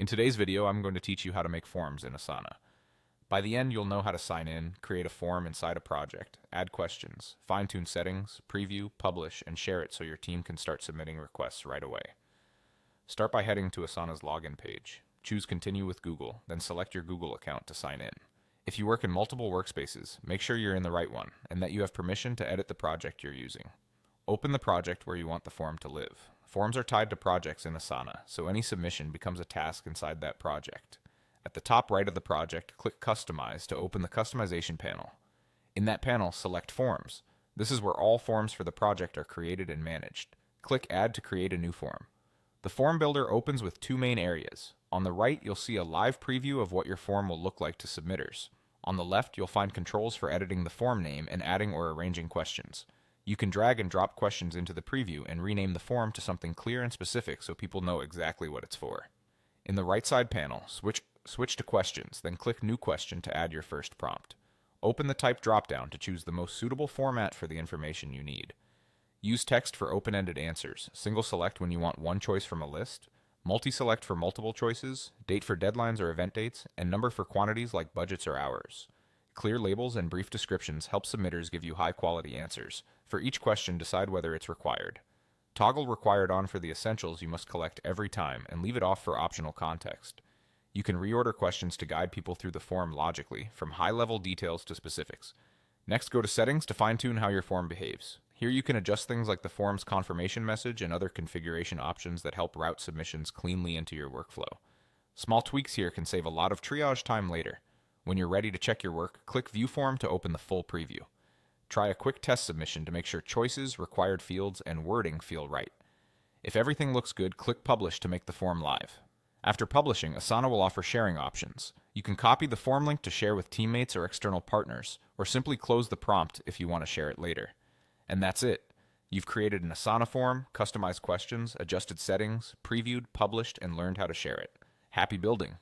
In today's video, I'm going to teach you how to make forms in Asana. By the end, you'll know how to sign in, create a form inside a project, add questions, fine-tune settings, preview, publish, and share it so your team can start submitting requests right away. Start by heading to Asana's login page. Choose Continue with Google, then select your Google account to sign in. If you work in multiple workspaces, make sure you're in the right one and that you have permission to edit the project you're using. Open the project where you want the form to live. Forms are tied to projects in Asana, so any submission becomes a task inside that project. At the top right of the project, click Customize to open the customization panel. In that panel, select Forms. This is where all forms for the project are created and managed. Click Add to create a new form. The form builder opens with two main areas. On the right, you'll see a live preview of what your form will look like to submitters. On the left, you'll find controls for editing the form name and adding or arranging questions. You can drag and drop questions into the preview and rename the form to something clear and specific so people know exactly what it's for. In the right side panel, switch to Questions, then click New Question to add your first prompt. Open the Type dropdown to choose the most suitable format for the information you need. Use text for open-ended answers, single select when you want one choice from a list, multi-select for multiple choices, date for deadlines or event dates, and number for quantities like budgets or hours. Clear labels and brief descriptions help submitters give you high-quality answers. For each question, decide whether it's required. Toggle Required on for the essentials you must collect every time and leave it off for optional context. You can reorder questions to guide people through the form logically, from high-level details to specifics. Next, go to Settings to fine-tune how your form behaves. Here you can adjust things like the form's confirmation message and other configuration options that help route submissions cleanly into your workflow. Small tweaks here can save a lot of triage time later. When you're ready to check your work, click View Form to open the full preview. Try a quick test submission to make sure choices, required fields, and wording feel right. If everything looks good, click Publish to make the form live. After publishing, Asana will offer sharing options. You can copy the form link to share with teammates or external partners, or simply close the prompt if you want to share it later. And that's it. You've created an Asana form, customized questions, adjusted settings, previewed, published, and learned how to share it. Happy building!